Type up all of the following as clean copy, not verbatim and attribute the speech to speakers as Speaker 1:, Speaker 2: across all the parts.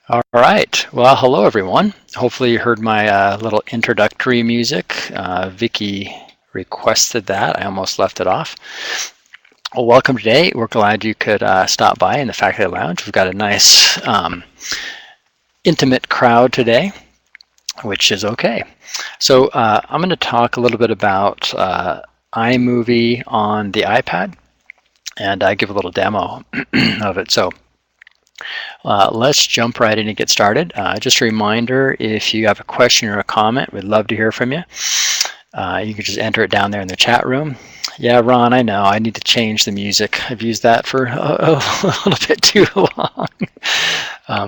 Speaker 1: All right. Well, hello everyone. Hopefully you heard my little introductory music. Vicky requested that. I almost left it off. Well, welcome today. We're glad you could stop by in the Faculty Lounge. We've got a nice intimate crowd today, which is okay. So I'm going to talk a little bit about iMovie on the iPad and give a little demo of it. So let's jump right in and get started. Just a reminder, if you have a question or a comment, we'd love to hear from you. You can just enter it down there in the chat room. Yeah, Ron, I know. I need to change the music. I've used that for a little bit too long.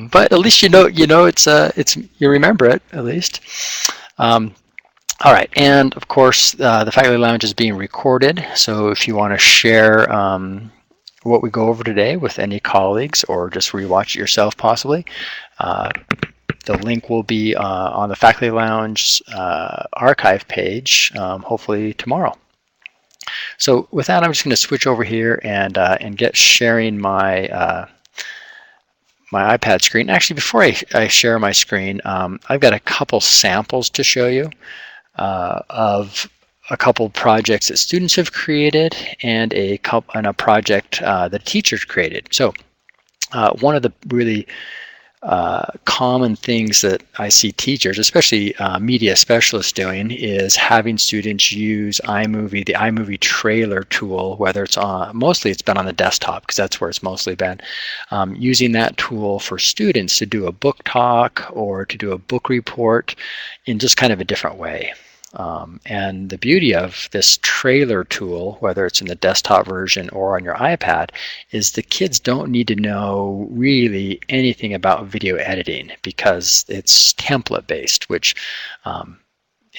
Speaker 1: But at least you know it's you remember it at least. All right, and of course the Faculty Lounge is being recorded. So if you want to share what we go over today with any colleagues or just rewatch it yourself possibly, the link will be on the Faculty Lounge archive page hopefully tomorrow. So with that, I'm just going to switch over here and get sharing my my iPad screen. Actually, before I share my screen, I've got a couple samples to show you of a couple projects that students have created and a project that teachers created. So one of the really common things that I see teachers, especially media specialists, doing is having students use iMovie, the iMovie trailer tool, whether it's on, mostly it's been on the desktop because that's where it's mostly been, using that tool for students to do a book talk or to do a book report in just kind of a different way. And the beauty of this trailer tool, whether it's in the desktop version or on your iPad, is the kids don't need to know really anything about video editing because it's template based, which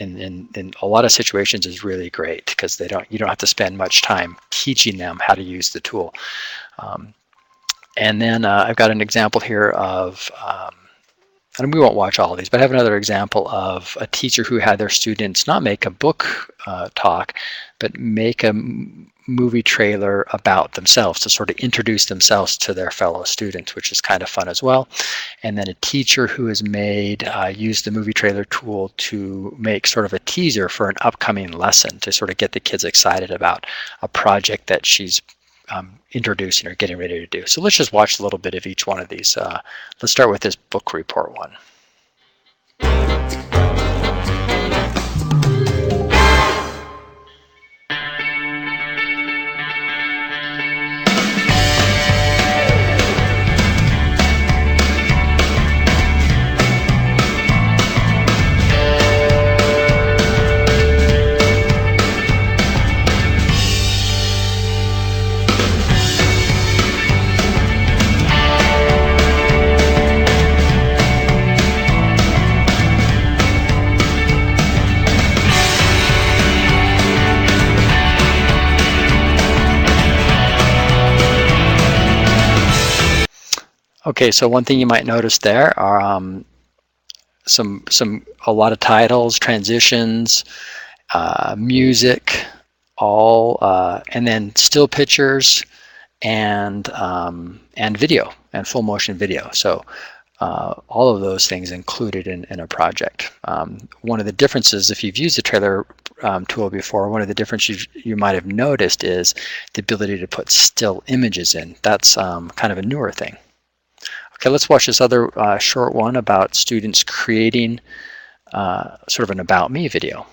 Speaker 1: in a lot of situations is really great because you don't have to spend much time teaching them how to use the tool. And then I've got an example here of and we won't watch all of these, but I have another example of a teacher who had their students not make a book talk, but make a movie trailer about themselves to sort of introduce themselves to their fellow students, which is kind of fun as well. And then a teacher who has used the movie trailer tool to make sort of a teaser for an upcoming lesson to sort of get the kids excited about a project that she's introducing or getting ready to do. So let's just watch a little bit of each one of these. Let's start with this book report one. Okay, so one thing you might notice there are a lot of titles, transitions, music, all, and then still pictures and video and full motion video. So all of those things included in a project. One of the differences, if you've used the trailer tool before, one of the differences you might have noticed is the ability to put still images in. That's kind of a newer thing. Okay, let's watch this other short one about students creating sort of an About Me video.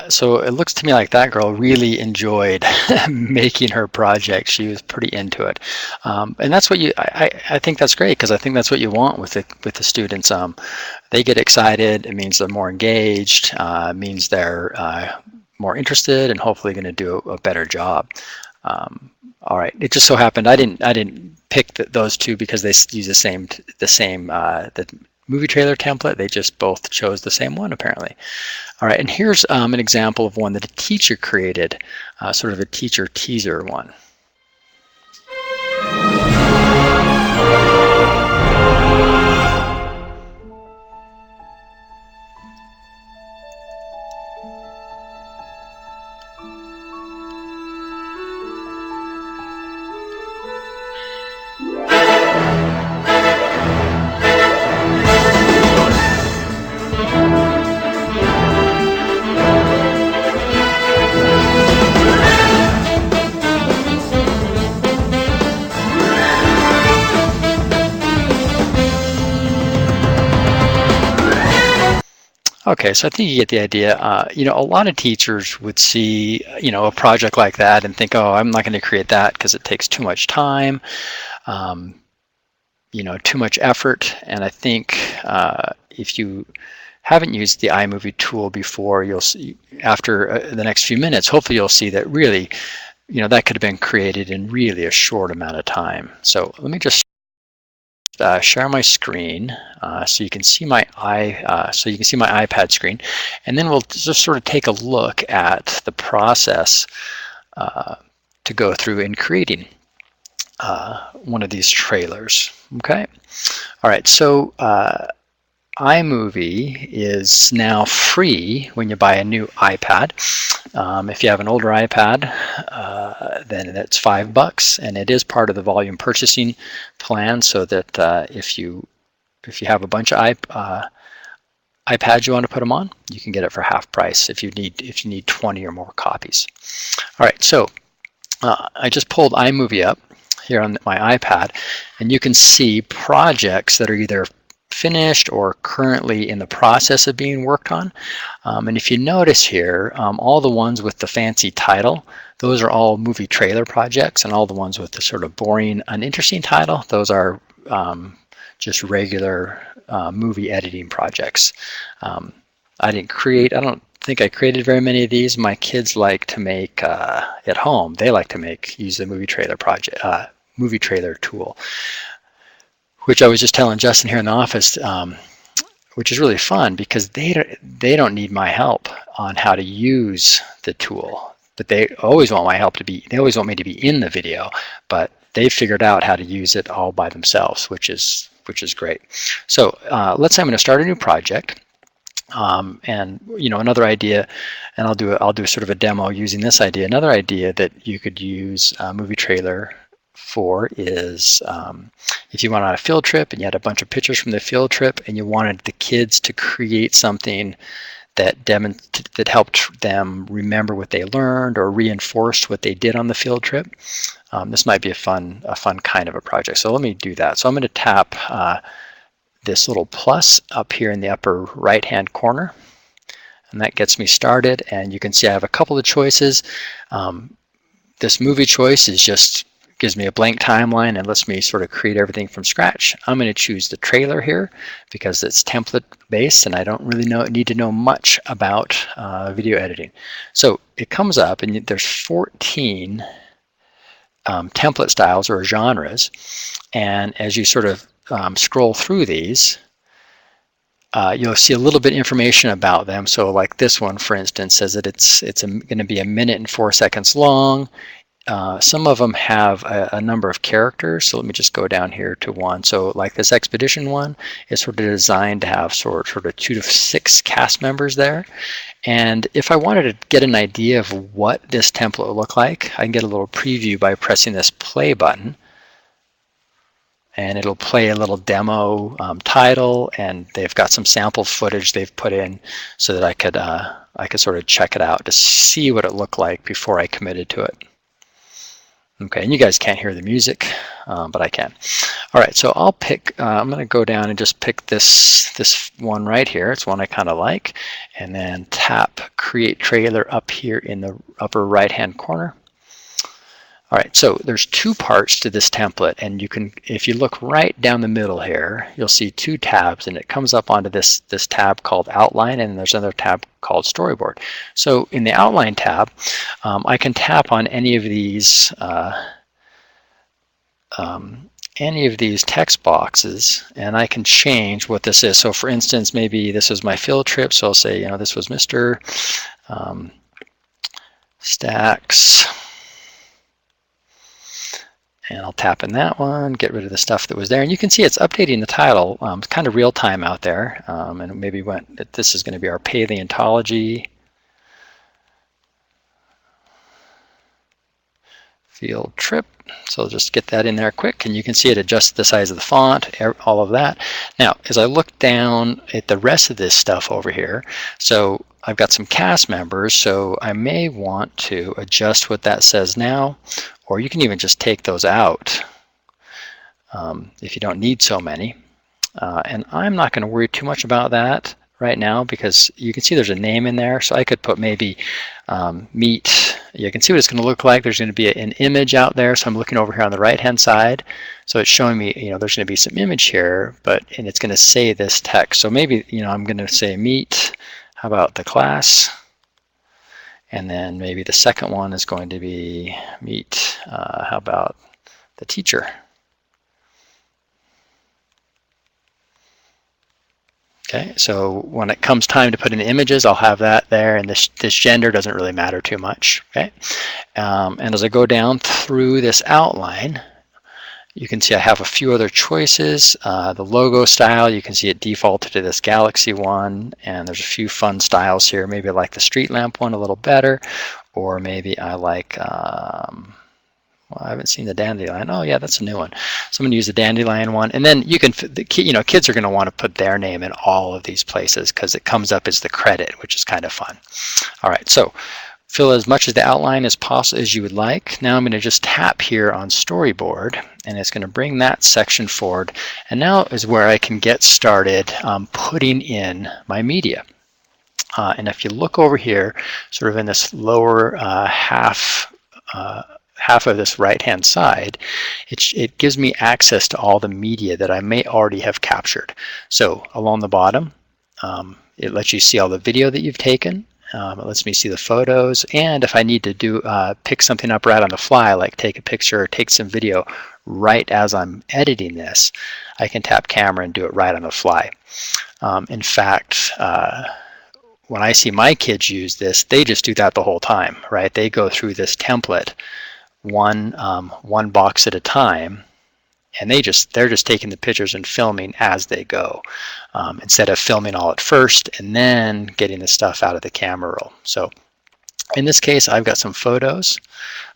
Speaker 1: So it looks to me like that girl really enjoyed making her project. She was pretty into it, and that's what I think that's great, because I think that's what you want with the students. They get excited. It means they're more engaged. It means they're more interested and hopefully going to do a better job. All right. It just so happened I didn't pick those two because they use the movie trailer template. They just both chose the same one apparently. All right. And here's an example of one that a teacher created, sort of a teacher teaser one. Okay, so I think you get the idea. You know, a lot of teachers would see, you know, a project like that and think, oh, I'm not going to create that because it takes too much time, you know, too much effort. And I think if you haven't used the iMovie tool before, you'll see after the next few minutes, hopefully you'll see that really, you know, that could have been created in really a short amount of time. So let me just share my screen so you can see my iPad screen, and then we'll just sort of take a look at the process to go through in creating one of these trailers. Okay, all right. So iMovie is now free when you buy a new iPad. If you have an older iPad, then it's $5, and it is part of the volume purchasing plan. So that if you have a bunch of iPads you want to put them on, you can get it for half price if you need 20 or more copies. All right, so I just pulled iMovie up here on my iPad, and you can see projects that are either finished or currently in the process of being worked on. And if you notice here, all the ones with the fancy title, those are all movie trailer projects, and all the ones with the sort of boring, uninteresting title, those are just regular movie editing projects. I don't think I created very many of these. My kids like to make at home. They like to use the movie trailer tool, which I was just telling Justin here in the office, which is really fun because they don't need my help on how to use the tool, but they always want my help they always want me to be in the video, but they figured out how to use it all by themselves, which is great. So let's say I'm going to start a new project, and you know, another idea, and I'll do sort of a demo using this idea. Another idea that you could use a movie trailer for is if you went on a field trip and you had a bunch of pictures from the field trip and you wanted the kids to create something that helped them remember what they learned or reinforced what they did on the field trip. This might be a fun kind of a project. So let me do that. So I'm going to tap this little plus up here in the upper right hand corner, and that gets me started. And you can see I have a couple of choices. This movie choice gives me a blank timeline and lets me sort of create everything from scratch. I'm going to choose the trailer here because it's template based and I don't really need to know much about video editing. So it comes up and there's 14 template styles or genres, and as you sort of scroll through these, you'll see a little bit of information about them. So like this one, for instance, says that it's going to be 1 minute and 4 seconds long. Some of them have a number of characters, so let me just go down here to one. So like this expedition one is sort of designed to have sort of 2 to 6 cast members there. And if I wanted to get an idea of what this template will look like, I can get a little preview by pressing this play button. And it'll play a little demo title, and they've got some sample footage they've put in so that I could sort of check it out to see what it looked like before I committed to it. Okay, and you guys can't hear the music, but I can. All right, so I'll pick, I'm going to go down and just pick this one right here. It's one I kind of like, and then tap Create Trailer up here in the upper right-hand corner. All right, so there's two parts to this template, and you can, if you look right down the middle here, you'll see two tabs, and it comes up onto this tab called Outline, and there's another tab called Storyboard. So in the Outline tab, I can tap on any of these text boxes, and I can change what this is. So for instance, maybe this is my field trip, so I'll say, this was Mr. Stacks. And I'll tap in that one, get rid of the stuff that was there. And you can see it's updating the title. It's kind of real time out there. And maybe this is going to be our paleontology field trip. So I'll just get that in there quick. And you can see it adjusts the size of the font, all of that. Now, as I look down at the rest of this stuff over here, so I've got some cast members, so I may want to adjust what that says now, or you can even just take those out if you don't need so many. And I'm not going to worry too much about that right now because you can see there's a name in there, so I could put maybe meet. You can see what it's going to look like. There's going to be an image out there, so I'm looking over here on the right hand side, so it's showing me there's going to be some image here, and it's going to say this text. So maybe I'm going to say meet. How about the class? And then maybe the second one is going to be meet. How about the teacher? Okay, so when it comes time to put in images, I'll have that there, and this gender doesn't really matter too much. Okay, and as I go down through this outline, you can see I have a few other choices. The logo style, you can see it defaulted to this Galaxy one, and there's a few fun styles here. Maybe I like the street lamp one a little better, or maybe I like, well, I haven't seen the dandelion. Oh yeah, that's a new one. So I'm going to use the dandelion one, and then you can, kids are going to want to put their name in all of these places because it comes up as the credit, which is kind of fun. All right, so fill as much of the outline as possible as you would like. Now I'm going to just tap here on Storyboard, and it's going to bring that section forward. And now is where I can get started putting in my media. And if you look over here, sort of in this lower half of this right-hand side, it gives me access to all the media that I may already have captured. So along the bottom, it lets you see all the video that you've taken. It lets me see the photos, and if I need to pick something up right on the fly, like take a picture or take some video right as I'm editing this, I can tap camera and do it right on the fly. In fact, when I see my kids use this, they just do that the whole time, right? They go through this template one box at a time, and they're just taking the pictures and filming as they go, instead of filming all at first and then getting the stuff out of the camera roll. So in this case, I've got some photos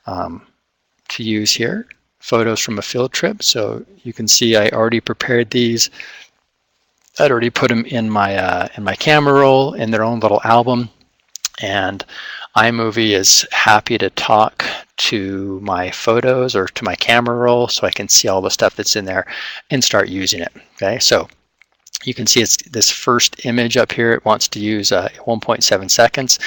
Speaker 1: to use here, photos from a field trip. So you can see I already prepared these. I'd already put them in my camera roll in their own little album, and iMovie is happy to talk to my photos or to my camera roll so I can see all the stuff that's in there and start using it. Okay, so you can see it's this first image up here. It wants to use 1.7 seconds,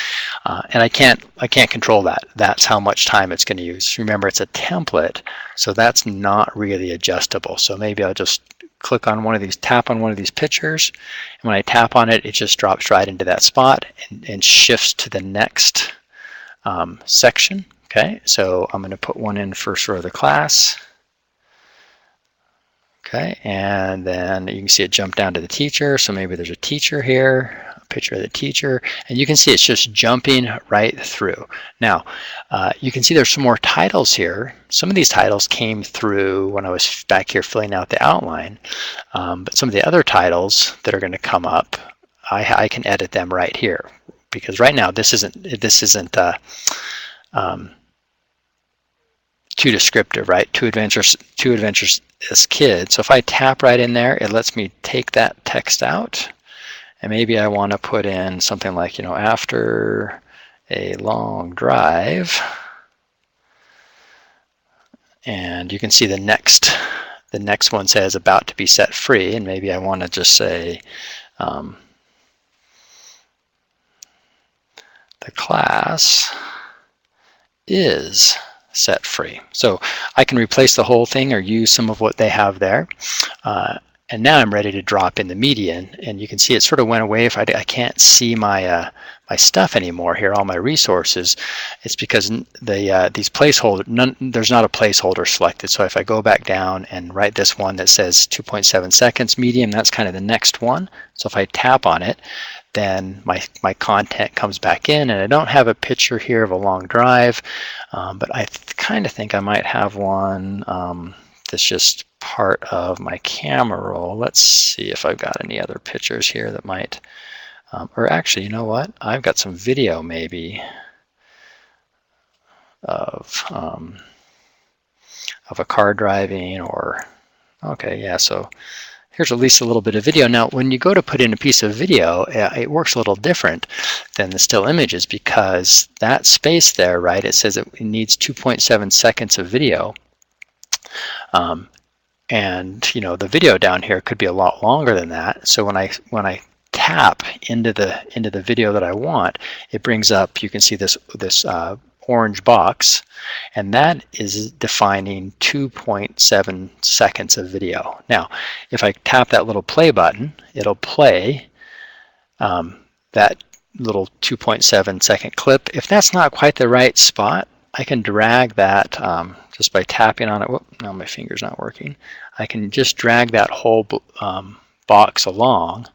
Speaker 1: and I can't control that. That's how much time it's going to use. Remember, it's a template, so that's not really adjustable. So maybe I'll just click on one of these, tap on one of these pictures, and when I tap on it, it just drops right into that spot and shifts to the next section. Okay, so I'm going to put one in for sort of the class. Okay, and then you can see it jump down to the teacher. So maybe there's a teacher here, a picture of the teacher, and you can see it's just jumping right through. Now, you can see there's some more titles here. Some of these titles came through when I was back here filling out the outline, but some of the other titles that are going to come up, I can edit them right here, because right now this isn't too descriptive, right? Too adventurous as kids. So if I tap right in there, it lets me take that text out, and maybe I want to put in something like, after a long drive, and you can see the next one says about to be set free, and maybe I want to just say the class is set free. So I can replace the whole thing or use some of what they have there. And now I'm ready to drop in the media, and you can see it sort of went away. If I can't see my my stuff anymore here, all my resources, it's because these placeholders, there's not a placeholder selected. So if I go back down and write this one that says 2.7 seconds medium, that's kind of the next one. So if I tap on it, then my content comes back in, and I don't have a picture here of a long drive, but I kind of think I might have one that's just part of my camera roll. Let's see if I've got any other pictures here that might, or actually, you know what? I've got some video maybe of a car driving, or, okay, yeah, so here's at least a little bit of video. Now, when you go to put in a piece of video, it works a little different than the still images, because that space there, right, it says it needs 2.7 seconds of video. And you know, the video down here could be a lot longer than that. So when I tap into the video that I want, it brings up, you can see this orange box, and that is defining 2.7 seconds of video. Now, if I tap that little play button, it'll play that little 2.7 second clip. If that's not quite the right spot, I can drag that just by tapping on it. Whoop, now my finger's not working. I can just drag that whole box along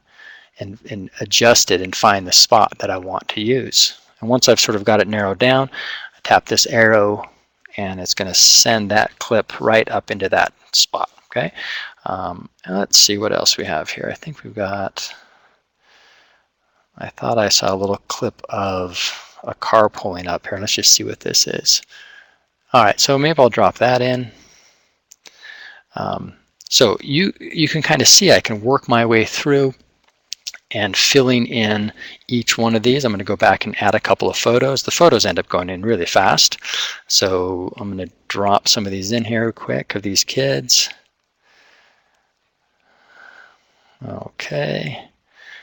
Speaker 1: and adjust it and find the spot that I want to use. And once I've sort of got it narrowed down, I tap this arrow, and it's going to send that clip right up into that spot. Okay. And let's see what else we have here. I think we've got, I thought I saw a little clip of a car pulling up here. Let's just see what this is. All right, so maybe I'll drop that in. So you can kind of see I can work my way through and filling in each one of these. I'm going to go back and add a couple of photos. The photos end up going in really fast. So I'm going to drop some of these in here quick of these kids. Okay.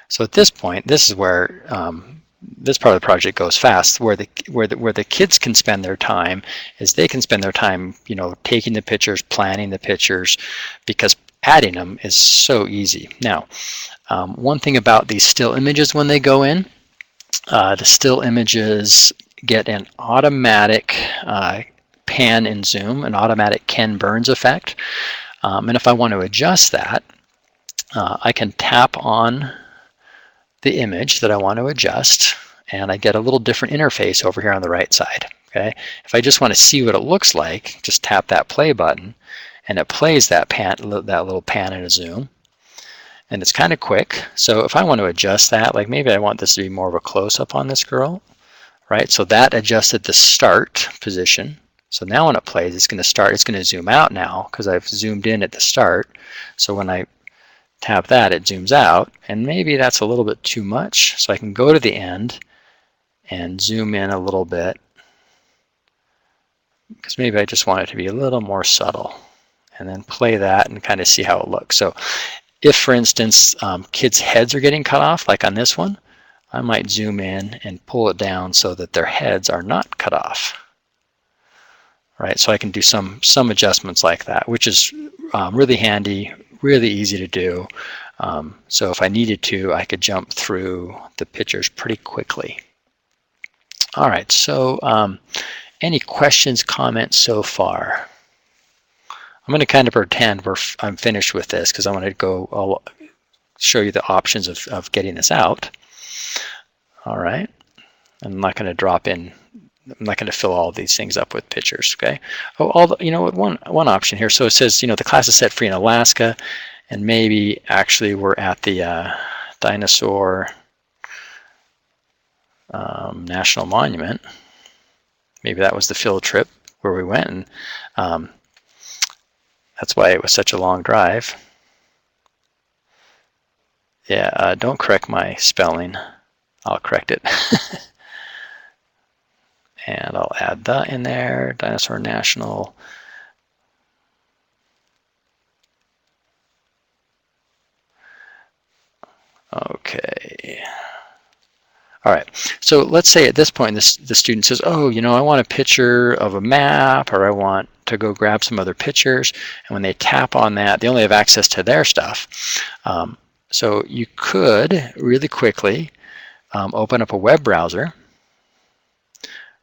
Speaker 1: So at this point, this is where this part of the project goes fast. Where the kids can spend their time is they can spend their time, you know, taking the pictures, planning the pictures, because adding them is so easy. Now, one thing about these still images when they go in, the still images get an automatic pan and zoom, an automatic Ken Burns effect. And if I want to adjust that, I can tap on the image that I want to adjust, and I get a little different interface over here on the right side. Okay, if I just want to see what it looks like, just tap that play button, and it plays that little pan and a zoom, and it's kind of quick. So if I want to adjust that, like maybe I want this to be more of a close-up on this girl, right? So that adjusted the start position. So now when it plays, it's going to start. It's going to zoom out now because I've zoomed in at the start. So when I tap that, it zooms out, and maybe that's a little bit too much, so I can go to the end and zoom in a little bit, because maybe I just want it to be a little more subtle, and then play that and kind of see how it looks. So if, for instance, kids' heads are getting cut off, like on this one, I might zoom in and pull it down so that their heads are not cut off. Right, so I can do some adjustments like that, which is really handy, really easy to do. So if I needed to, I could jump through the pictures pretty quickly. All right, so any questions, comments so far? I'm going to kind of pretend I'm finished with this because I want to I'll show you the options of getting this out. All right, I'm not going to drop in. I'm not going to fill all of these things up with pictures, okay? Oh, you know what? One option here. So it says, you know, the class is set free in Alaska, and maybe actually we're at the dinosaur national monument. Maybe that was the field trip where we went, and that's why it was such a long drive. Yeah, don't correct my spelling. I'll correct it. And I'll add that in there, Dinosaur National. Okay. All right, so let's say at this point the student says, oh, you know, I want a picture of a map, or I want to go grab some other pictures. And when they tap on that, they only have access to their stuff. So you could really quickly open up a web browser.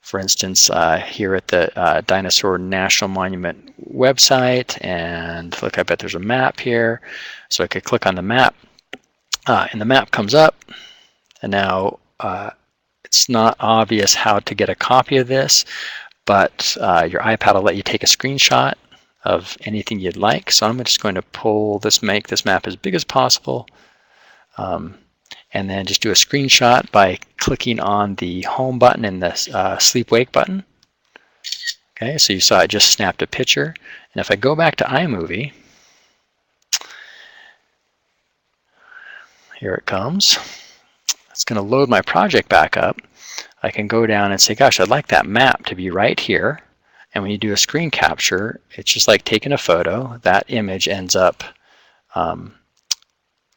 Speaker 1: For instance, here at the Dinosaur National Monument website, and look, I bet there's a map here. So I could click on the map, and the map comes up, and now it's not obvious how to get a copy of this, but your iPad will let you take a screenshot of anything you'd like. So I'm just going to make this map as big as possible, and then just do a screenshot by clicking on the home button and the sleep wake button. Okay, so you saw I just snapped a picture. And if I go back to iMovie, here it comes. It's going to load my project back up. I can go down and say, gosh, I'd like that map to be right here. And when you do a screen capture, it's just like taking a photo. That image ends up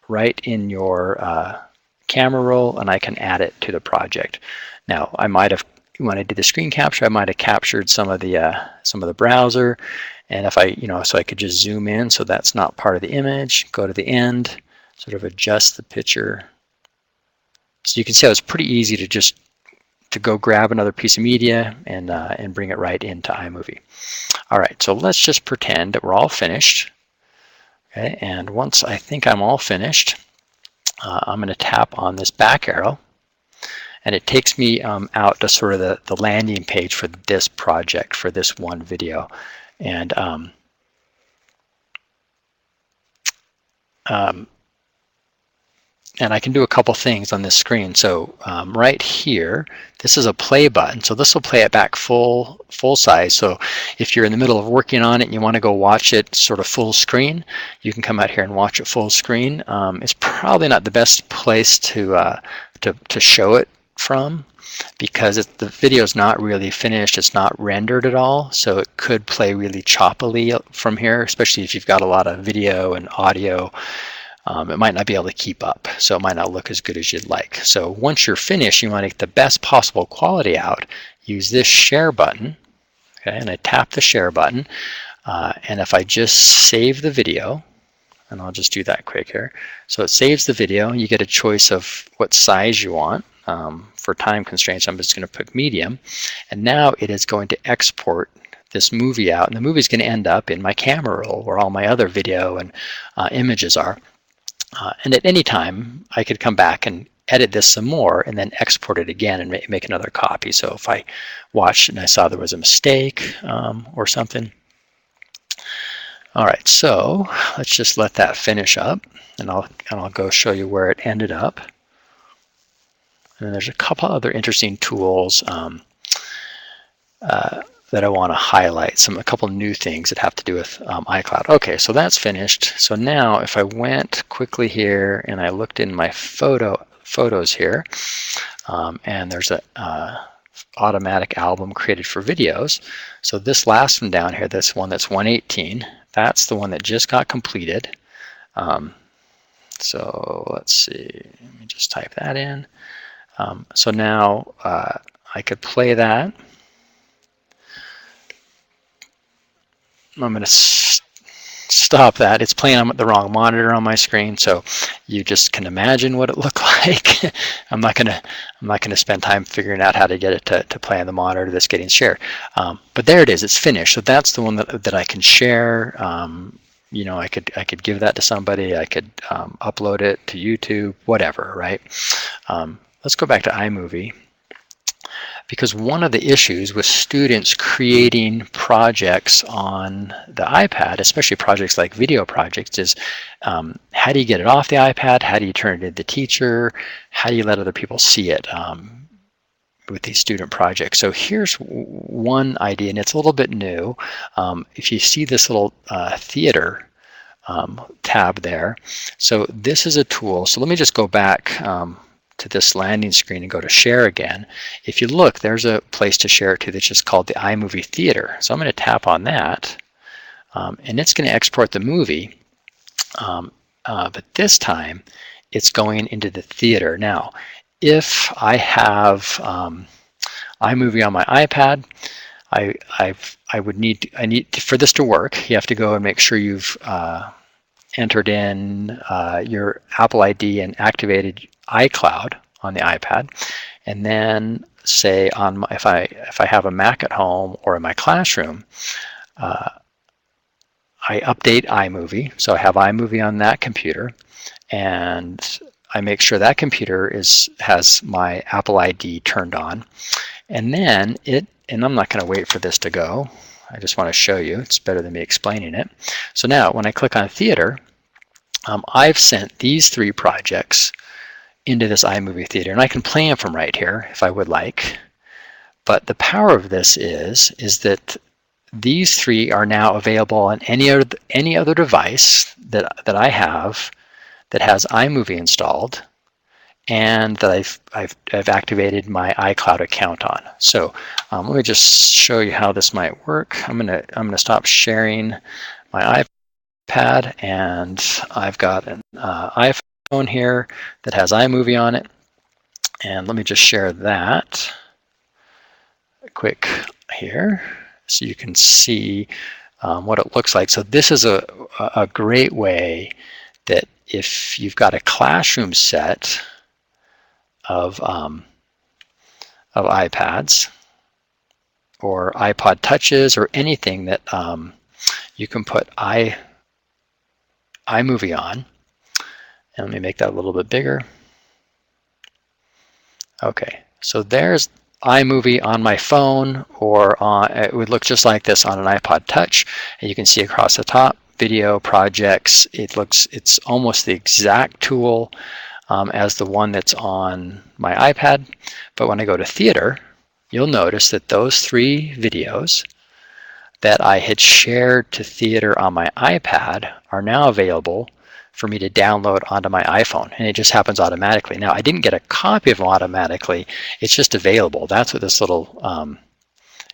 Speaker 1: right in your camera roll, and I can add it to the project. Now, I might have, when I did the screen capture, I might have captured some of the browser, and if I, so I could just zoom in so that's not part of the image, go to the end, sort of adjust the picture. So you can see how it's pretty easy to go grab another piece of media and bring it right into iMovie. All right, so let's just pretend that we're all finished. Okay, and once I think I'm all finished, I'm going to tap on this back arrow, and it takes me out to sort of the landing page for this project, for this one video. And I can do a couple things on this screen. So right here, this is a play button. So this will play it back full size. So if you're in the middle of working on it and you want to go watch it sort of full screen, you can come out here and watch it full screen. It's probably not the best place to show it from, because the video is not really finished. It's not rendered at all. So it could play really choppily from here, especially if you've got a lot of video and audio. It might not be able to keep up, so it might not look as good as you'd like. So once you're finished, you want to get the best possible quality out. Use this share button, okay, and I tap the share button, and if I just save the video, and I'll just do that quick here. So it saves the video. You get a choice of what size you want. For time constraints, I'm just going to put medium, and now it is going to export this movie out, and the movie is going to end up in my camera roll where all my other video and images are. And at any time, I could come back and edit this some more and then export it again and make another copy. So if I watched and I saw there was a mistake or something. All right, so let's just let that finish up, and I'll go show you where it ended up. And there's a couple other interesting tools that I want to highlight, a couple new things that have to do with iCloud. Okay, so that's finished. So now if I went quickly here and I looked in my photos here, and there's a automatic album created for videos. So this last one down here, this one that's 118, that's the one that just got completed. So let's see, let me just type that in. So now I could play that. I'm going to stop that. It's playing on the wrong monitor on my screen, so you just can imagine what it looked like. I'm not going to spend time figuring out how to get it to play on the monitor that's getting shared. But there it is. It's finished. So that's the one that I can share. I could give that to somebody. I could upload it to YouTube, whatever, right? Let's go back to iMovie. Because one of the issues with students creating projects on the iPad, especially projects like video projects, is how do you get it off the iPad? How do you turn it into the teacher? How do you let other people see it with these student projects? So here's one idea, and it's a little bit new. If you see this little theater tab there, so this is a tool. So let me just go back to this landing screen and go to share again. If you look, there's a place to share it to that's just called the iMovie Theater. So I'm going to tap on that, and it's going to export the movie, but this time it's going into the theater. Now, if I have iMovie on my iPad, I need for this to work, you have to go and make sure you've entered in your Apple ID and activated iCloud on the iPad, and then say on my, if I have a Mac at home or in my classroom, I update iMovie, so I have iMovie on that computer, and I make sure that computer has my Apple ID turned on, and then and I'm not going to wait for this to go. I just want to show you. It's better than me explaining it. So now when I click on Theater, I've sent these 3 projects into this iMovie Theater, and I can play them from right here if I would like. But the power of this is that these 3 are now available on any other device that I have that has iMovie installed and that I've activated my iCloud account on. So let me just show you how this might work. I'm gonna stop sharing my iPad, and I've got an iPhone here that has iMovie on it, and let me just share that quick here so you can see what it looks like. So this is a great way that if you've got a classroom set of iPads or iPod Touches or anything that you can put iMovie on. And let me make that a little bit bigger. Okay, so there's iMovie on my phone, or it would look just like this on an iPod Touch, and you can see across the top video projects. It's almost the exact tool as the one that's on my iPad, but when I go to Theater, you'll notice that those 3 videos that I had shared to Theater on my iPad are now available for me to download onto my iPhone, and it just happens automatically. Now, I didn't get a copy of them automatically, it's just available. That's what this little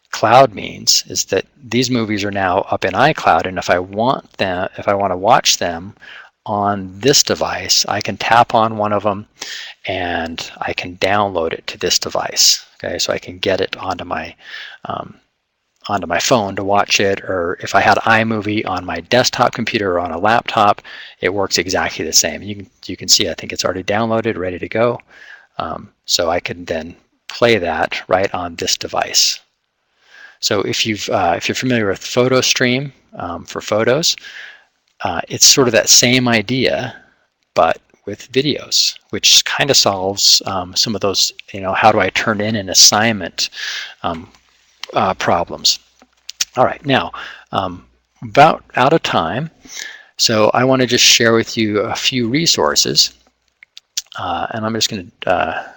Speaker 1: cloud means, is that these movies are now up in iCloud, and if I want to watch them on this device, I can tap on one of them and I can download it to this device. Okay, so I can get it onto my phone to watch it, or if I had iMovie on my desktop computer or on a laptop, it works exactly the same. You can see, I think it's already downloaded, ready to go. So I can then play that right on this device. So if you're familiar with PhotoStream for photos, it's sort of that same idea, but with videos, which kind of solves some of those, how do I turn in an assignment problems. All right, now about out of time, so I want to just share with you a few resources, and I'm just going to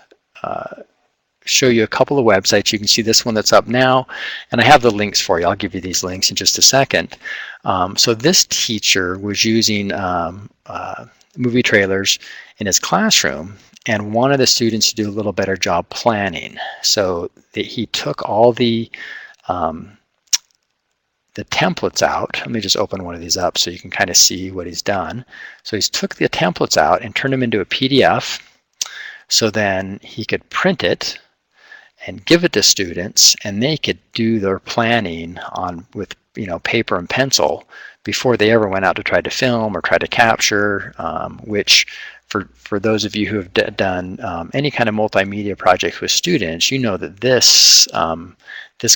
Speaker 1: show you a couple of websites. You can see this one that's up now, and I have the links for you. I'll give you these links in just a second. So this teacher was using movie trailers in his classroom and wanted the students to do a little better job planning. So he took all the templates out. Let me just open one of these up so you can kind of see what he's done. So he's took the templates out and turned them into a PDF, so then he could print it and give it to students, and they could do their planning with paper and pencil before they ever went out to try to film or try to capture, which for those of you who have done any kind of multimedia projects with students, you know that this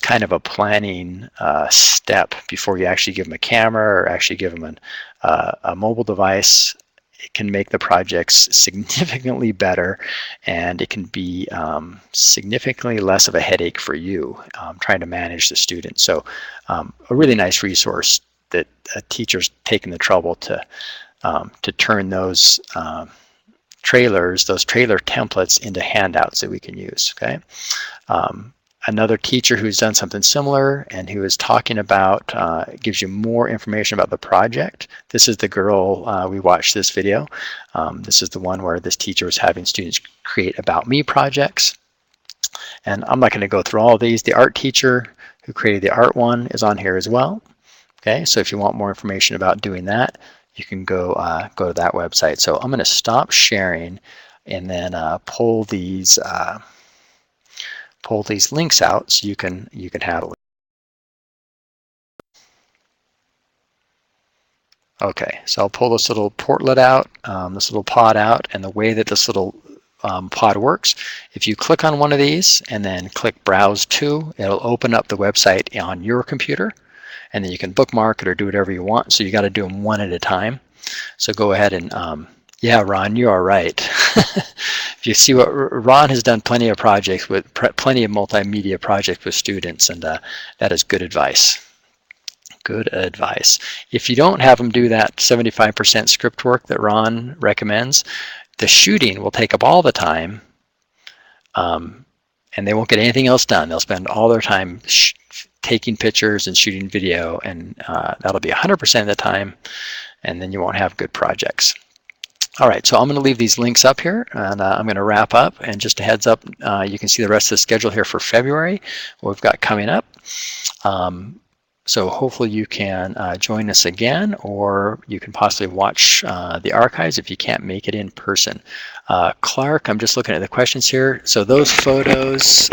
Speaker 1: kind of a planning step before you actually give them a camera or actually give them a mobile device, it can make the projects significantly better, and it can be significantly less of a headache for you trying to manage the students. So a really nice resource that a teacher's taken the trouble to turn those trailer templates into handouts that we can use. Okay. Another teacher who's done something similar and who is talking about, gives you more information about the project. This is the girl, we watched this video. This is the one where this teacher was having students create About Me projects. And I'm not going to go through all of these. The art teacher who created the art one is on here as well. Okay, so if you want more information about doing that, you can go to that website. So I'm going to stop sharing. and then pull these links out so you can have it. Okay, so I'll pull this little portlet out, this little pod out, and the way that this little pod works, if you click on one of these and then click Browse to, it'll open up the website on your computer, and then you can bookmark it or do whatever you want. So you got to do them one at a time. So go ahead and, yeah, Ron, you are right. If you see what Ron has done, plenty of projects with plenty of multimedia projects with students, and that is good advice. Good advice. If you don't have them do that 75% script work that Ron recommends, the shooting will take up all the time, and they won't get anything else done. They'll spend all their time taking pictures and shooting video, and that'll be 100% of the time, and then you won't have good projects. All right, so I'm going to leave these links up here, and I'm going to wrap up. And just a heads up, you can see the rest of the schedule here for February, what we've got coming up. So hopefully you can join us again, or you can possibly watch the archives if you can't make it in person. Clark, I'm just looking at the questions here. So those photos,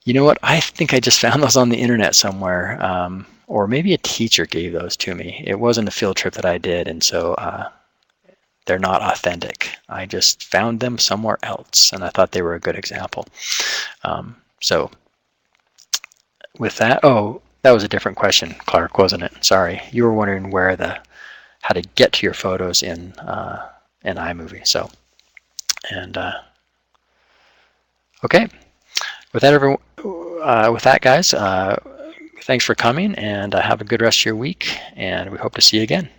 Speaker 1: you know what? I think I just found those on the internet somewhere, or maybe a teacher gave those to me. It wasn't a field trip that I did, and so they're not authentic. I just found them somewhere else, and I thought they were a good example. So with that, oh, that was a different question, Clark, wasn't it? Sorry, you were wondering how to get to your photos in iMovie. So, and okay, with that, guys, thanks for coming, and have a good rest of your week, and we hope to see you again.